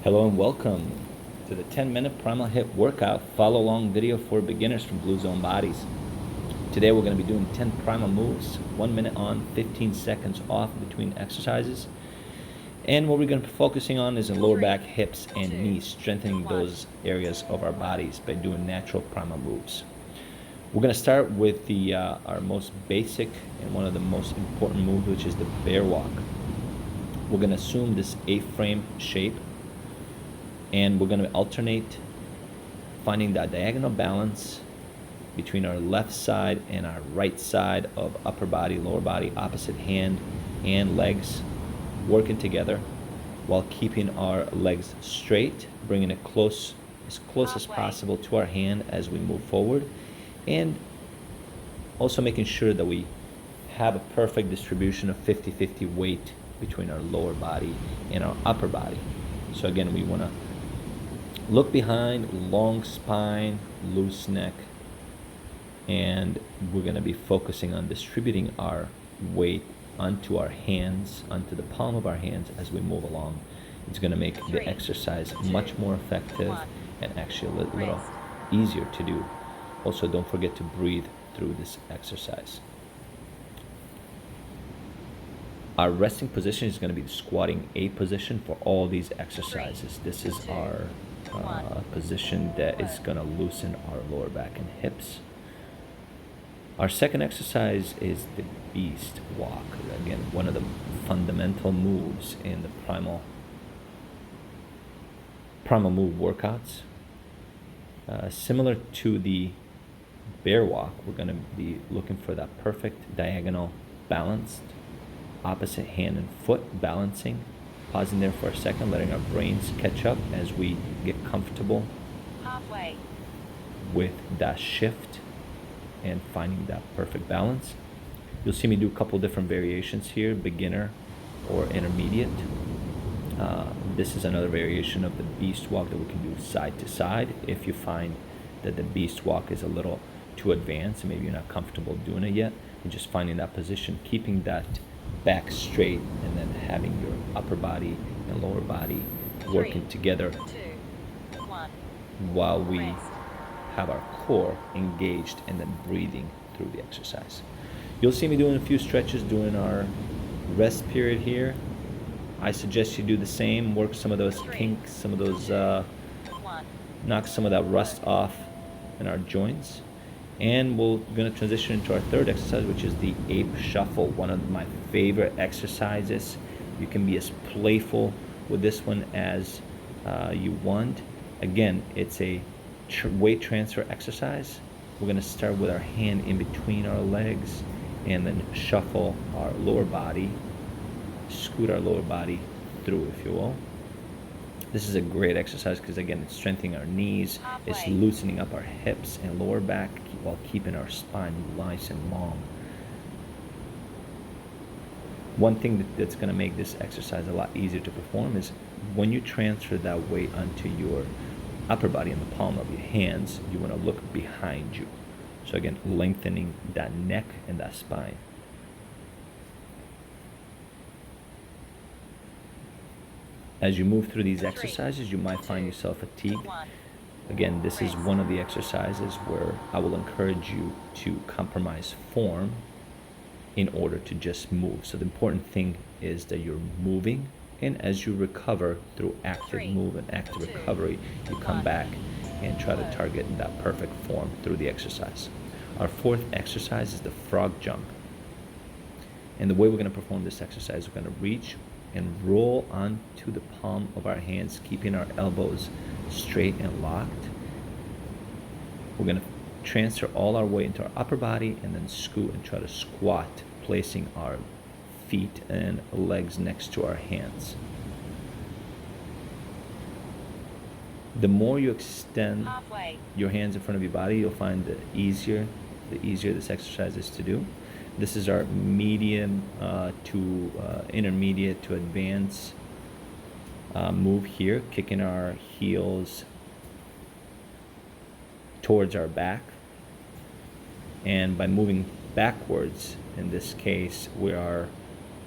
Hello and welcome to the 10-minute Primal HIIT workout follow-along video for beginners from Blue Zone Bodies. Today we're going to be doing 10 primal moves, 1 minute on, 15 seconds off between exercises. And what we're going to be focusing on is in lower back, hips, and knees, strengthening those areas of our bodies by doing natural primal moves. We're going to start with our most basic and one of the most important moves, which is the bear walk. We're going to assume this A-frame shape, and we're going to alternate finding that diagonal balance between our left side and our right side of upper body, lower body, opposite hand and legs, working together while keeping our legs straight, bringing it as close as possible to our hand as we move forward, and also making sure that we have a perfect distribution of 50-50 weight between our lower body and our upper body. So again, we want to look behind, long spine, loose neck, and we're going to be focusing on distributing our weight onto our hands, onto the palm of our hands as we move along. It's going to make the exercise much more effective and actually a little easier to do. Also, don't forget to breathe through this exercise. Our resting position is going to be the squatting A position for all these exercises. This is our position that is going to loosen our lower back and hips. Our second exercise is the beast walk. Again, one of the fundamental moves in the primal move workouts. Similar to the bear walk, we're going to be looking for that perfect diagonal balanced opposite hand and foot balancing. Pausing there for a second, letting our brains catch up as we get comfortable with that shift and finding that perfect balance. You'll see me do a couple different variations here, beginner or intermediate. This is another variation of the beast walk that we can do side to side. If you find that the beast walk is a little too advanced and maybe you're not comfortable doing it yet, and just finding that position, keeping that back straight, and then having your upper body and lower body working together while we have our core engaged and then breathing through the exercise. You'll see me doing a few stretches during our rest period here. I suggest you do the same, work some of those kinks, some of those, knock some of that rust off in our joints. And we're going to transition into our third exercise, which is the ape shuffle, one of my favorite exercises. You can be as playful with this one as you want. Again, it's a weight transfer exercise. We're going to start with our hand in between our legs and then shuffle our lower body, scoot our lower body through, if you will. This is a great exercise because, again, it's strengthening our knees, it's loosening up our hips and lower back while keeping our spine nice and long. One thing that's going to make this exercise a lot easier to perform is when you transfer that weight onto your upper body in the palm of your hands, you want to look behind you. So again, lengthening that neck and that spine. As you move through these exercises, you might find yourself fatigued. Again, this is one of the exercises where I will encourage you to compromise form in order to just move. So the important thing is that you're moving, and as you recover through active movement, active recovery, you come back and try to target that perfect form through the exercise. Our fourth exercise is the frog jump. And the way we're going to perform this exercise, we're going to reach and roll onto the palm of our hands, keeping our elbows straight and locked. We're going to transfer all our weight into our upper body and then scoot and try to squat, placing our feet and legs next to our hands. The more you extend your hands in front of your body, you'll find the easier this exercise is to do. This is our medium to intermediate to advanced move here, kicking our heels towards our back. And by moving backwards, in this case, we are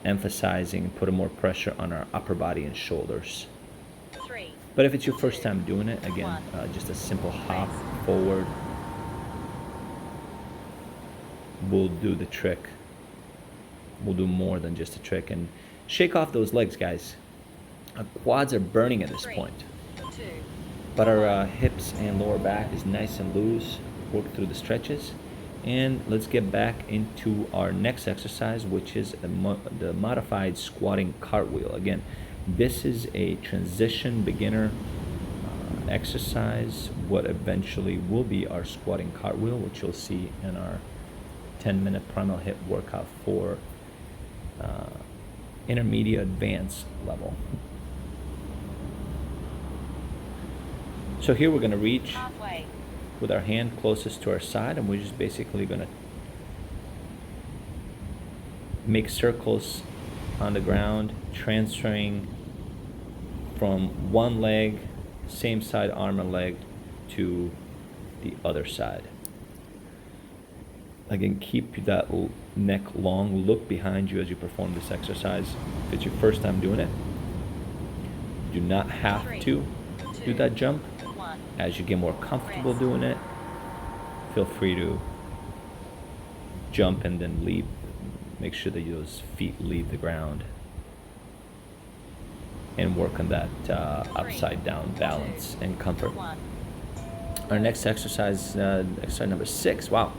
emphasizing, putting more pressure on our upper body and shoulders. 3, But if it's your first time doing it, again, just a simple hop forward will do the trick. We'll do more than just a trick. And shake off those legs, guys. Our quads are burning at this point, but our hips and lower back is nice and loose. Work through the stretches, and let's get back into our next exercise, which is the modified squatting cartwheel. Again, this is a transition beginner exercise, what eventually will be our squatting cartwheel, which you'll see in our 10-minute Primal HIIT workout for intermediate advanced level. So here we're going to reach with our hand closest to our side, and we're just basically going to make circles on the ground, transferring from one leg, same side arm and leg, to the other side. Again, keep that neck long. Look behind you as you perform this exercise. If it's your first time doing it, you do not have to do that jump. As you get more comfortable doing it, feel free to jump and then leave. Make sure that those feet leave the ground, and work on that upside down balance and comfort. Our next exercise, exercise number 6, wow,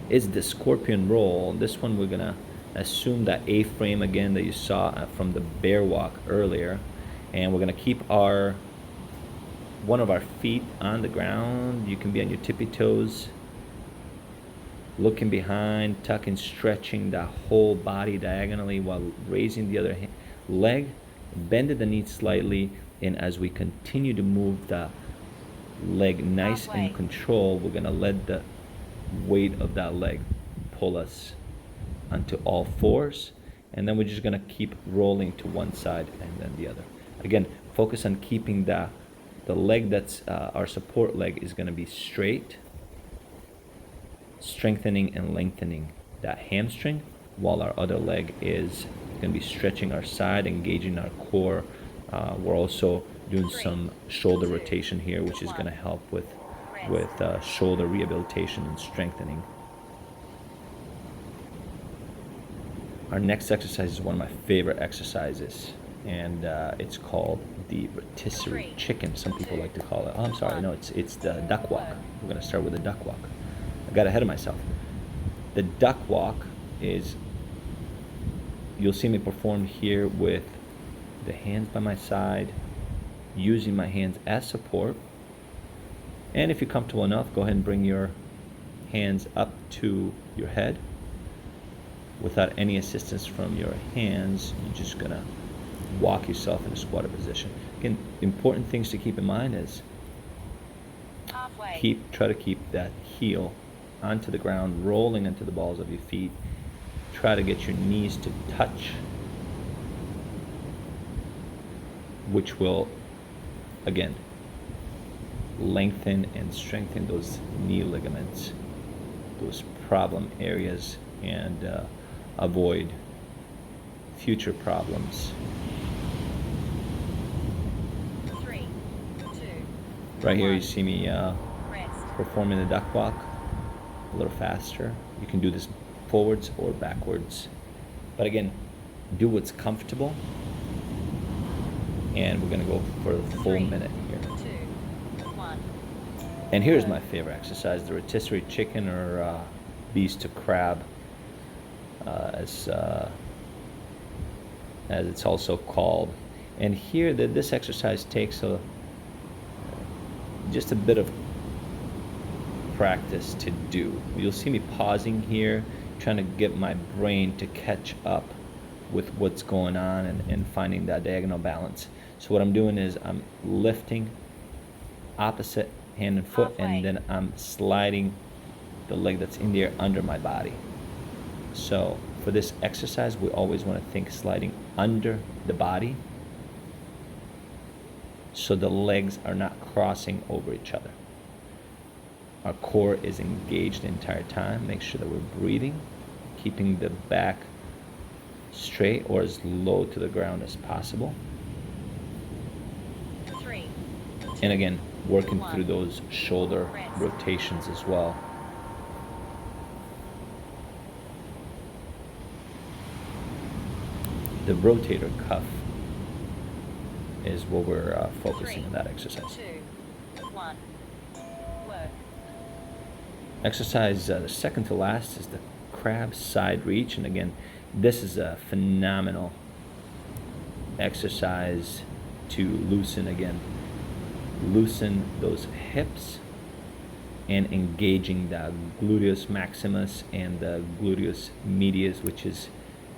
is the scorpion roll. This one we're gonna assume that A-frame again that you saw from the bear walk earlier, and we're gonna keep one of our feet on the ground. You can be on your tippy toes, looking behind, tucking, stretching the whole body diagonally while raising the other leg. Bend the knee slightly, and as we continue to move the leg nice in control, we're gonna let the weight of that leg pull us onto all fours, and then we're just gonna keep rolling to one side and then the other. Again, focus on keeping the leg that's our support leg is gonna be straight, strengthening and lengthening that hamstring, while our other leg is going to be stretching our side, engaging our core. We're also doing some shoulder rotation here, which is going to help with shoulder rehabilitation and strengthening. Our next exercise is one of my favorite exercises, and it's called the rotisserie chicken. Some people like to call it. Oh, I'm sorry. No, it's the duck walk. We're going to start with the duck walk. I got ahead of myself. The duck walk is, you'll see me perform here with the hands by my side, using my hands as support. And if you're comfortable enough, go ahead and bring your hands up to your head. Without any assistance from your hands, you're just gonna walk yourself in a squatted position. Again, important things to keep in mind is try to keep that heel onto the ground, rolling into the balls of your feet. Try to get your knees to touch, which will, again, lengthen and strengthen those knee ligaments, those problem areas, and avoid future problems. 3, 2, right here you see me performing the duck walk a little faster. You can do this forwards or backwards, but again, do what's comfortable, and we're going to go for the full minute here. 2, 1. And here's my favorite exercise, the rotisserie chicken, or beast to crab, as it's also called. And here this exercise takes just a bit of practice to do. You'll see me pausing here, trying to get my brain to catch up with what's going on and finding that diagonal balance. So what I'm doing is I'm lifting opposite hand and foot, and then I'm sliding the leg that's in the air under my body. So for this exercise, we always want to think sliding under the body so the legs are not crossing over each other. Our core is engaged the entire time. Make sure that we're breathing, keeping the back straight or as low to the ground as possible. 3, And again, working through those shoulder rotations as well. The rotator cuff is what we're focusing on that exercise. 2, 1. Work. Exercise, the second to last, is the crab side reach. And again, this is a phenomenal exercise to loosen those hips and engaging the gluteus maximus and the gluteus medius, which is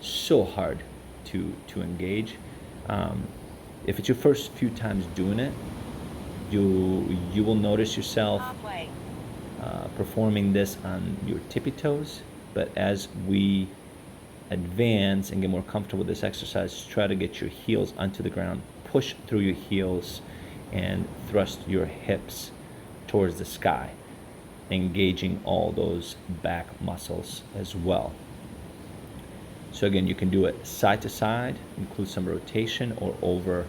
so hard to engage. If it's your first few times doing it, you will notice yourself Halfway. performing this on your tippy toes, but as we advance and get more comfortable with this exercise, try to get your heels onto the ground, push through your heels, and thrust your hips towards the sky, engaging all those back muscles as well. So again, you can do it side to side, include some rotation, or over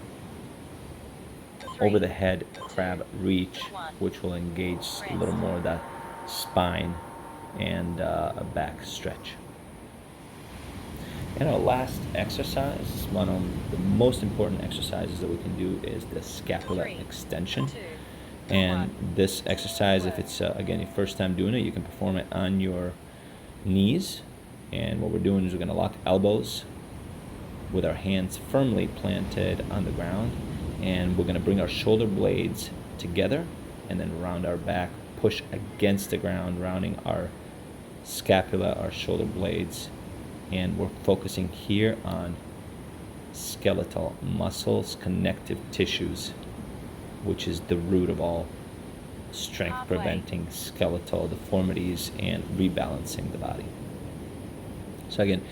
the head crab reach, which will engage a little more of that spine and a back stretch. And our last exercise, one of the most important exercises that we can do, is the scapular extension. And this exercise, if it's again your first time doing it, you can perform it on your knees. And what we're doing is we're going to lock elbows with our hands firmly planted on the ground, and we're going to bring our shoulder blades together and then round our back, push against the ground, rounding our scapula, our shoulder blades. And we're focusing here on skeletal muscles, connective tissues, which is the root of all strength, preventing skeletal deformities and rebalancing the body. So again,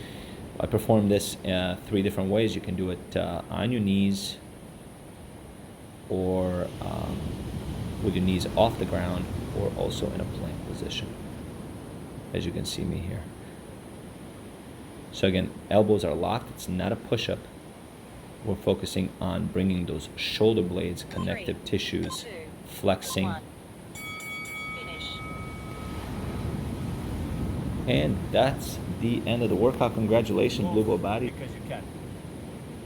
I perform this 3 different ways. You can do it on your knees, or with your knees off the ground, or also in a plank position, as you can see me here. So again, elbows are locked. It's not a push-up. We're focusing on bringing those shoulder blades, connective 3, tissues, 2, flexing. 1. Finish. And that's the end of the workout. Congratulations, Blue Boy Body. Because you